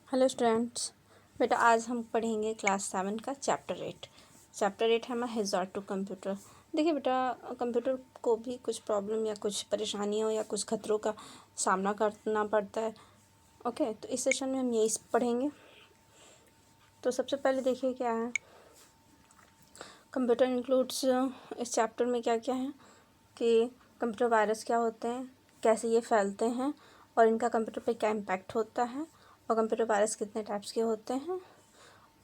Hello students. बेटा आज हम पढ़ेंगे क्लास 7 का चैप्टर 8 है हमारा हैज़ार्ड टू कंप्यूटर। देखिए बेटा, कंप्यूटर को भी कुछ प्रॉब्लम या कुछ परेशानियों या कुछ खतरों का सामना करना पड़ता है। ओके, तो इस सेशन में हम यही पढ़ेंगे। तो सबसे पहले देखिए क्या है कंप्यूटर इंक्लूड्स। इस चैप्टर में क्या क्या है कि कंप्यूटर वायरस क्या होते हैं, कैसे ये फैलते हैं और इनका कंप्यूटर पे क्या इम्पैक्ट होता है, और कंप्यूटर वायरस कितने टाइप्स के होते हैं।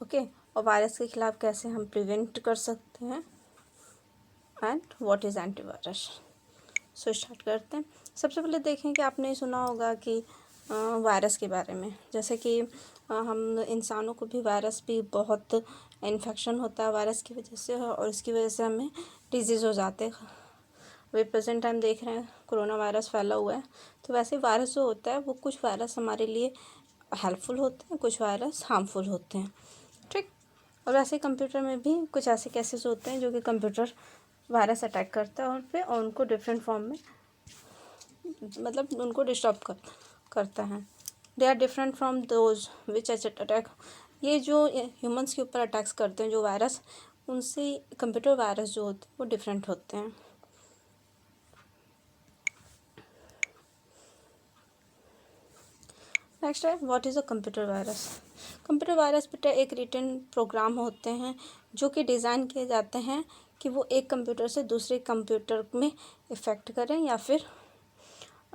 ओके, और वायरस के खिलाफ कैसे हम प्रिवेंट कर सकते हैं and what is antivirus. So start करते हैं। सबसे पहले देखें कि आपने सुना होगा कि वायरस के बारे में, जैसे कि हम इंसानों को भी वायरस भी बहुत इन्फेक्शन होता है वायरस की वजह से, और इसकी वजह से हमें डिजीज़ हो जाते हैं। अभी प्रेजेंट टाइम देख रहे हैं कोरोना वायरस फैला हुआ है। तो वैसे वायरस जो होता है वो कुछ वायरस हमारे लिए हेल्पफुल होते हैं, कुछ वायरस हार्मफुल होते हैं। ठीक, और वैसे कंप्यूटर में भी कुछ ऐसे केसेस होते हैं जो कि कंप्यूटर वायरस अटैक करता है और पे और उनको डिफरेंट फॉर्म में मतलब उनको डिस्टर्ब करता है। They are different from those which attack. ये जो ह्यूमंस के ऊपर अटैक्स करते हैं जो वायरस, उनसे कंप्यूटर वायरस जो होते हैं वो डिफरेंट होते हैं। नेक्स्ट है what is a computer virus. Computer virus बेटा एक रिटन प्रोग्राम होते हैं जो कि डिज़ाइन किए जाते हैं कि वो एक कंप्यूटर से दूसरे कंप्यूटर में इफ़ेक्ट करें या फिर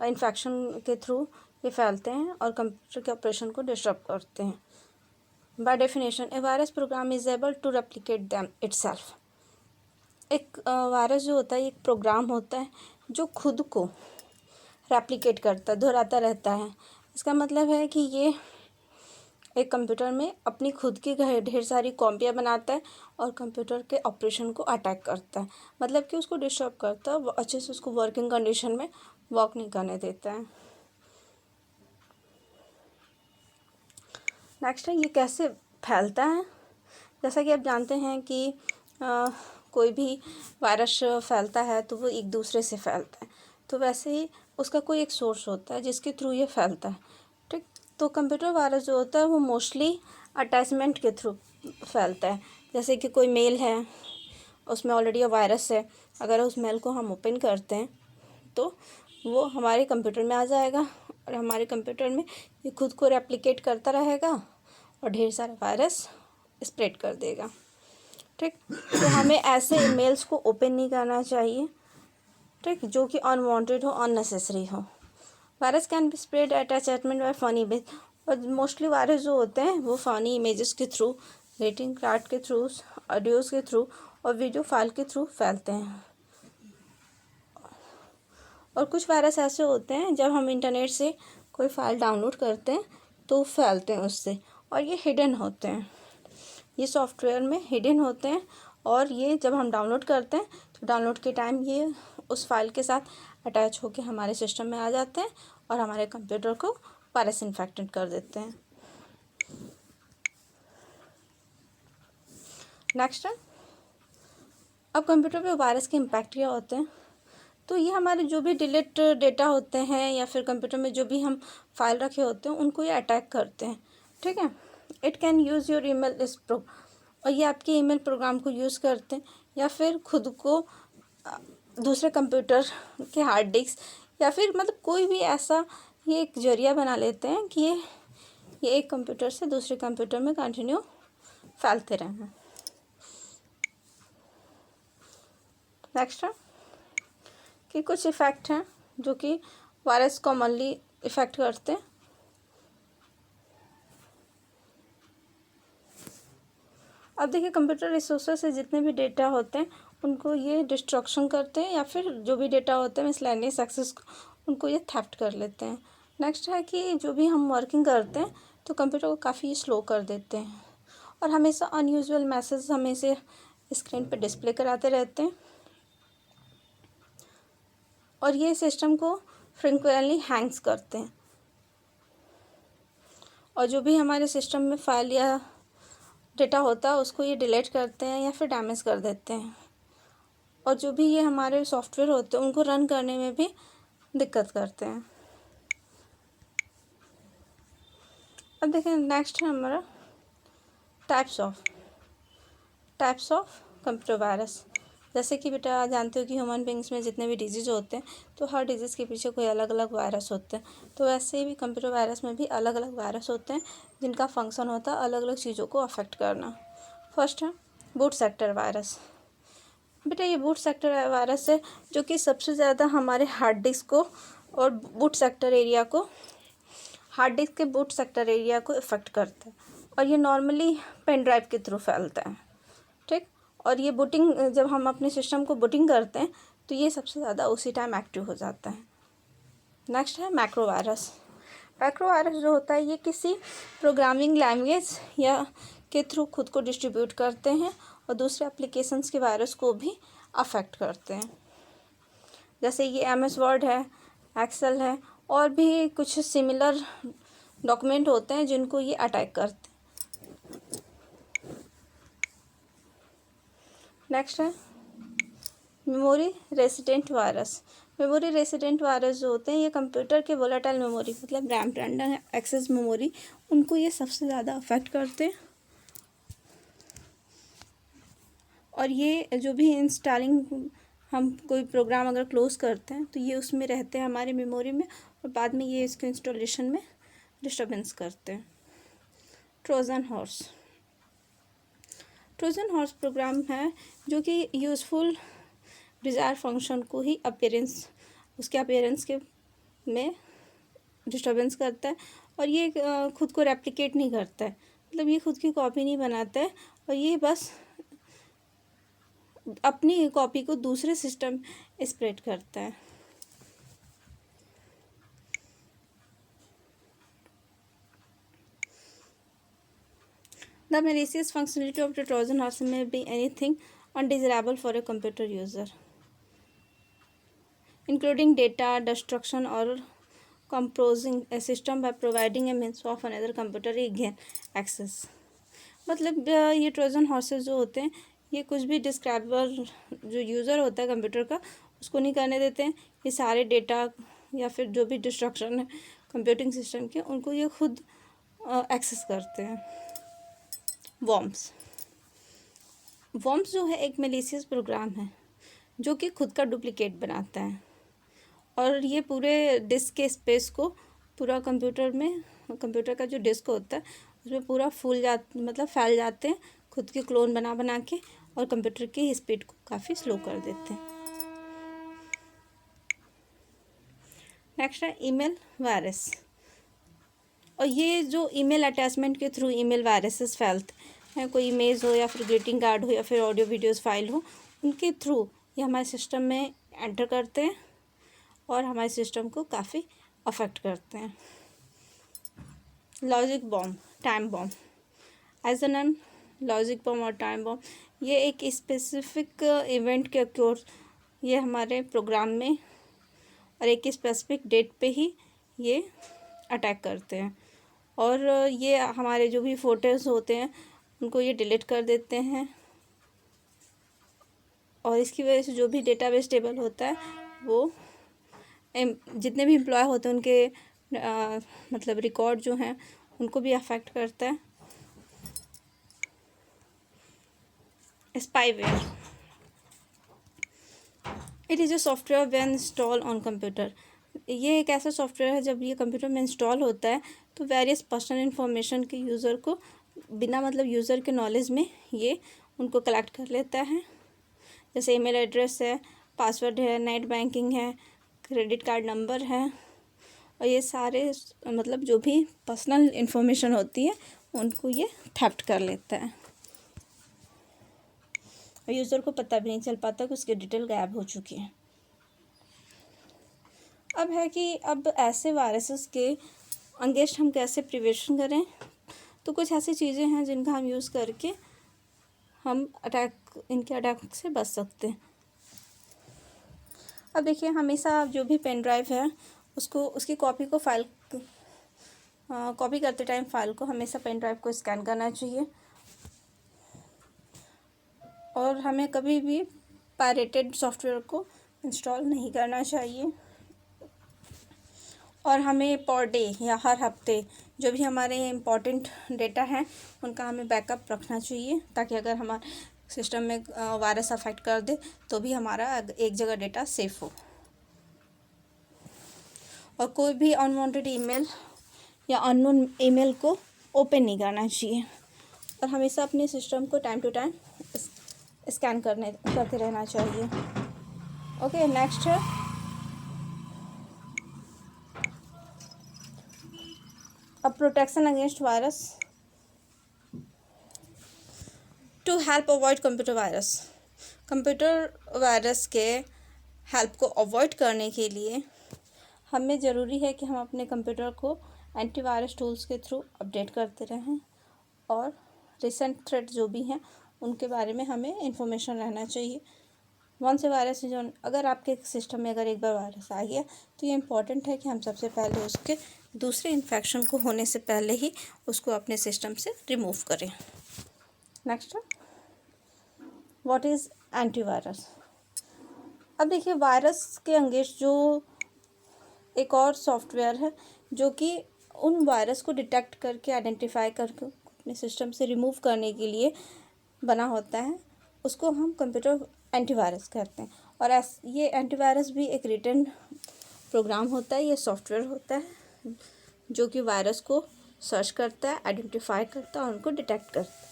इन्फेक्शन के थ्रू ये फैलते हैं और कंप्यूटर के ऑपरेशन को डिस्टर्ब करते हैं। By definition a virus program is able to replicate them itself. एक वायरस जो होता है एक प्रोग्राम होता है जो खुद को रेप्लिकेट करता है, दोहराता रहता है। इसका मतलब है कि ये एक कंप्यूटर में अपनी खुद की ढेर सारी कॉपियाँ बनाता है और कंप्यूटर के ऑपरेशन को अटैक करता है, मतलब कि उसको डिस्टर्ब करता है, अच्छे से उसको वर्किंग कंडीशन में वर्क नहीं करने देता है। नेक्स्ट है ये कैसे फैलता है। जैसा कि आप जानते हैं कि कोई भी वायरस फैलता है तो वो एक दूसरे से फैलता है, तो वैसे ही उसका कोई एक सोर्स होता है जिसके थ्रू ये फैलता है। ठीक, तो कंप्यूटर वायरस जो होता है वो मोस्टली अटैचमेंट के थ्रू फैलता है। जैसे कि कोई मेल है, उसमें ऑलरेडी वायरस है, अगर उस मेल को हम ओपन करते हैं तो वो हमारे कंप्यूटर में आ जाएगा और हमारे कंप्यूटर में ये खुद को रेप्लिकेट करता रहेगा और ढेर सारा वायरस स्प्रेड कर देगा। ठीक, तो हमें ऐसे ईमेल्स को ओपन नहीं करना चाहिए, ठीक, जो कि अनवांटेड हो, अननेसेसरी हो। Virus can be spread attachment by funny image, और मोस्टली वायरस जो होते हैं वो फनी इमेजेस के थ्रू, ग्रीटिंग कार्ड के थ्रू, ऑडियोज़ के थ्रू और वीडियो फाइल के थ्रू फैलते हैं। और कुछ वायरस ऐसे होते हैं जब हम इंटरनेट से कोई फाइल डाउनलोड करते हैं तो फैलते हैं उससे, और ये हिडन होते हैं, ये सॉफ्टवेयर में हिडन होते हैं, और ये जब हम डाउनलोड करते हैं तो डाउनलोड के टाइम ये उस फाइल के साथ अटैच होकर हमारे सिस्टम में आ जाते हैं और हमारे कंप्यूटर को वायरस इन्फेक्टेड कर देते हैं। नेक्स्ट है अब कंप्यूटर पे वायरस के इम्पैक्ट क्या होते हैं। तो ये हमारे जो भी डिलीट डेटा होते हैं या फिर कंप्यूटर में जो भी हम फाइल रखे होते हैं उनको ये अटैक करते हैं। ठीक है, it can use your email इस प्रो, और ये आपके ईमेल प्रोग्राम को यूज़ करते हैं या फिर खुद को दूसरे कंप्यूटर के हार्ड डिस्क या फिर मतलब कोई भी ऐसा ये एक जरिया बना लेते हैं कि ये एक कंप्यूटर से दूसरे कंप्यूटर में कंटिन्यू फैलते रहें। नेक्स्ट है कि कुछ इफ़ेक्ट हैं जो कि वायरस कॉमनली इफ़ेक्ट करते हैं। अब देखिए कंप्यूटर रिसोर्सेज से जितने भी डेटा होते हैं उनको ये डिस्ट्रक्शन करते हैं, या फिर जो भी डेटा होते हैं मिसलेनियस एक्सेस उनको ये थेफ्ट कर लेते हैं। नेक्स्ट है कि जो भी हम वर्किंग करते हैं तो कंप्यूटर को काफ़ी स्लो कर देते हैं और हमेशा अनयूजुअल मैसेज हमें स्क्रीन पर डिस्प्ले कराते रहते हैं, और ये सिस्टम को फ्रिक्वेंटली हैंग्स करते हैं, और जो भी हमारे सिस्टम में फाइल या डेटा होता है उसको ये डिलीट करते हैं या फिर डैमेज कर देते हैं, और जो भी ये हमारे सॉफ्टवेयर होते हैं उनको रन करने में भी दिक्कत करते हैं। अब देखें नेक्स्ट है हमारा टाइप्स ऑफ कंप्यूटर वायरस। जैसे कि बेटा जानते हो कि ह्यूमन बींग्स में जितने भी डिजीज़ होते हैं तो हर डिजीज़ के पीछे कोई अलग अलग वायरस होते हैं, तो वैसे ही भी कंप्यूटर वायरस में भी अलग अलग वायरस होते हैं जिनका फंक्शन होता है अलग अलग चीज़ों को अफेक्ट करना। फर्स्ट है बूट सेक्टर वायरस। बेटा ये बूट सेक्टर वायरस है जो कि सबसे ज़्यादा हमारे हार्ड डिस्क को और बूट सेक्टर एरिया को हार्ड डिस्क के बूट सेक्टर एरिया को इफ़ेक्ट करता है, और ये नॉर्मली पेन ड्राइव के थ्रू फैलता है। ठीक, और ये बूटिंग जब हम अपने सिस्टम को बूटिंग करते हैं तो ये सबसे ज़्यादा उसी टाइम एक्टिव हो जाता है। नेक्स्ट है मैक्रो वायरस। मैक्रो वायरस जो होता है ये किसी प्रोग्रामिंग लैंग्वेज या के थ्रू खुद को डिस्ट्रीब्यूट करते हैं और दूसरे एप्लीकेशंस के वायरस को भी अफेक्ट करते हैं। जैसे ये MS वर्ड है, एक्सेल है, और भी कुछ सिमिलर डॉक्यूमेंट होते हैं जिनको ये अटैक करते हैं। नेक्स्ट है memory resident virus. Memory resident virus जो होते हैं ये कंप्यूटर के वोलेटाइल मेमोरी मतलब रैम, रैंडम एक्सेस मेमोरी, उनको ये सबसे ज़्यादा अफेक्ट करते हैं। और ये जो भी इंस्टॉलिंग हम कोई प्रोग्राम अगर क्लोज़ करते हैं तो ये उसमें रहते हैं हमारे मेमोरी में, और बाद में ये इसके इंस्टॉलेशन में डिस्टर्बेंस करते हैं। ट्रोजन हॉर्स प्रोग्राम है जो कि यूज़फुल डिज़ायर फंक्शन को ही उसके अपीयरेंस के में डिस्टर्बेंस करता है, और ये खुद को रेप्लिकेट नहीं करता है, मतलब ये खुद की कॉपी नहीं बनाता है, और ये बस अपनी कॉपी को दूसरे सिस्टम स्प्रेड करता है। The malicious functionality of the Trojan horse may be anything undesirable for a computer user, including data destruction or compromising a system by providing a means of another computer gain access। मतलब ये Trojan horses जो होते हैं ये कुछ भी डिस्क्राइबर जो user होता है कंप्यूटर का उसको नहीं करने देते हैं। ये सारे डेटा या फिर जो भी डिस्ट्रक्शन है कंप्यूटिंग सिस्टम के उनको ये खुद एक्सेस करते हैं। वॉर्म्स जो है एक मेलिशियस प्रोग्राम है जो कि खुद का डुप्लीकेट बनाता है, और ये पूरे डिस्क के स्पेस को पूरा कंप्यूटर का जो डिस्क होता है उसमें पूरा फैल जाते हैं खुद के क्लोन बना के, और कंप्यूटर की स्पीड को काफ़ी स्लो कर देते हैं। नेक्स्ट है ईमेल वायरस। और ये जो ईमेल अटैचमेंट के थ्रू ईमेल वायरसेस फैलते हैं, कोई इमेज हो या फिर ग्रीटिंग कार्ड हो या फिर ऑडियो वीडियोस फाइल हो, उनके थ्रू ये हमारे सिस्टम में एंटर करते हैं और हमारे सिस्टम को काफ़ी अफेक्ट करते हैं। Logic bomb, time bomb. As an an logic bomb और टाइम बॉम्ब ये एक स्पेसिफिक इवेंट के अक्योर ये हमारे प्रोग्राम में और एक स्पेसिफिक डेट पे ही ये अटैक करते हैं, और ये हमारे जो भी फोटोज़ होते हैं उनको ये डिलीट कर देते हैं, और इसकी वजह से जो भी डेटाबेस टेबल होता है वो जितने भी एम्प्लॉय होते हैं उनके मतलब रिकॉर्ड जो हैं उनको भी अफेक्ट करता है। Spyware, it is a software when install on computer. ये एक ऐसा सॉफ्टवेयर है जब ये कंप्यूटर में इंस्टॉल होता है तो वेरियस पर्सनल इन्फॉर्मेशन के यूज़र को बिना यूज़र के नॉलेज में ये उनको कलेक्ट कर लेता है, जैसे ईमेल एड्रेस है, पासवर्ड है, नेट बैंकिंग है, क्रेडिट कार्ड नंबर है, और ये सारे जो भी पर्सनल इन्फॉर्मेशन होती है उनको ये थेफ्ट कर लेता है, और यूज़र को पता भी नहीं चल पाता कि उसकी डिटेल गायब हो चुकी है। अब है कि अब ऐसे वायरसेस के अगेंस्ट हम कैसे प्रिवेंशन करें, तो कुछ ऐसी चीज़ें हैं जिनका हम यूज़ करके हम इनके अटैक से बच सकते हैं। अब देखिए हमेशा जो भी पेन ड्राइव है उसकी कॉपी करते टाइम फाइल को हमेशा पेन ड्राइव को स्कैन करना चाहिए, और हमें कभी भी पायरेटेड सॉफ्टवेयर को इंस्टॉल नहीं करना चाहिए, और हमें पर डे या हर हफ्ते जो भी हमारे इम्पोर्टेंट डेटा हैं उनका हमें बैकअप रखना चाहिए, ताकि अगर हमारे सिस्टम में वायरस अफेक्ट कर दे तो भी हमारा एक जगह डेटा सेफ हो। और कोई भी अनवांटेड ईमेल या अननोन ईमेल को ओपन नहीं करना चाहिए, और हमेशा अपने सिस्टम को टाइम टू टाइम स्कैन करते रहना चाहिए। ओके, नेक्स्ट है अब protection against virus to help avoid computer virus. Computer virus के हेल्प को अवॉइड करने के लिए हमें ज़रूरी है कि हम अपने कंप्यूटर को एंटीवायरस टूल्स के थ्रू अपडेट करते रहें, और रिसेंट थ्रेट जो भी हैं उनके बारे में हमें इंफॉर्मेशन रहना चाहिए। कौन से वायरस है जो अगर आपके सिस्टम में अगर एक बार वायरस आ गया तो ये इम्पॉर्टेंट है कि हम सबसे पहले उसके दूसरे इन्फेक्शन को होने से पहले ही उसको अपने सिस्टम से रिमूव करें। Next, what is antivirus. अब देखिए, वायरस के अगेंस्ट जो एक और सॉफ्टवेयर है जो कि उन वायरस को डिटेक्ट करके आइडेंटिफाई करके अपने सिस्टम से रिमूव करने के लिए बना होता है, उसको हम कंप्यूटर एंटीवायरस कहते हैं। और ये एंटीवायरस भी एक रिटन प्रोग्राम होता है, ये सॉफ्टवेयर होता है जो कि वायरस को सर्च करता है, आइडेंटिफाई करता है और उनको डिटेक्ट करता है।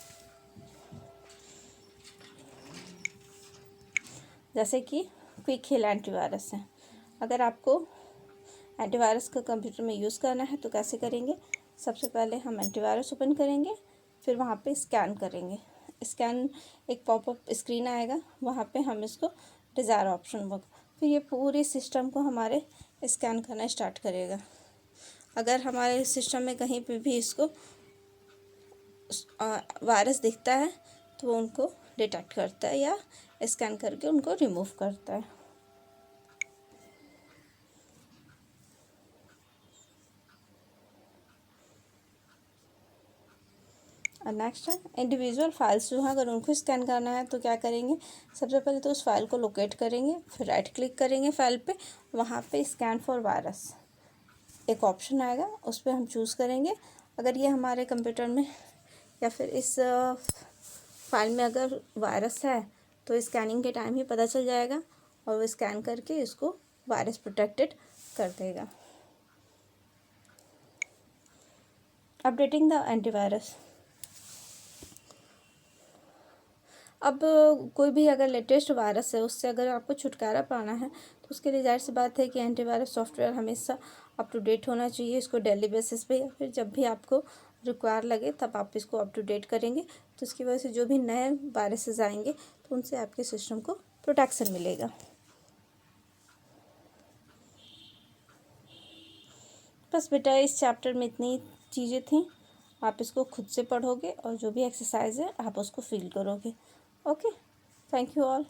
जैसे कि क्विक हिल एंटीवायरस है। अगर आपको एंटीवायरस का कंप्यूटर में यूज़ करना है तो कैसे करेंगे, सबसे पहले हम एंटीवायरस ओपन करेंगे, फिर वहाँ पे स्कैन करेंगे। स्कैन एक पॉपअप स्क्रीन आएगा, वहाँ पे हम इसको डिज़ायर ऑप्शन होगा, फिर ये पूरे सिस्टम को हमारे स्कैन करना स्टार्ट करेगा। अगर हमारे सिस्टम में कहीं पे भी इसको वायरस दिखता है तो वो उनको डिटेक्ट करता है या स्कैन करके उनको रिमूव करता है। और नेक्स्ट है इंडिविजुअल फाइल्स जो हैं, अगर उनको स्कैन करना है तो क्या करेंगे, सबसे पहले तो उस फाइल को लोकेट करेंगे, फिर राइट क्लिक करेंगे फाइल पे, वहाँ पे स्कैन फॉर वायरस एक ऑप्शन आएगा, उस पर हम चूज़ करेंगे। अगर ये हमारे कंप्यूटर में या फिर इस फाइल में अगर वायरस है तो स्कैनिंग के टाइम ही पता चल जाएगा और वो स्कैन करके इसको वायरस प्रोटेक्टेड कर देगा। Updating the antivirus. अब कोई भी अगर लेटेस्ट वायरस है उससे अगर आपको छुटकारा पाना है तो उसके लिए जाहिर सी बात है कि एंटीवायरस सॉफ्टवेयर हमेशा अप टू डेट होना चाहिए। इसको डेली बेसिस पे या फिर जब भी आपको रिक्वायर लगे तब आप इसको अप टू डेट करेंगे, तो इसकी वजह से जो भी नए वायरसेस आएंगे तो उनसे आपके सिस्टम को प्रोटेक्शन मिलेगा। बस बेटा, इस चैप्टर में इतनी चीज़ें थी, आप इसको खुद से पढ़ोगे और जो भी एक्सरसाइज है आप उसको फील करोगे। Okay, thank you all.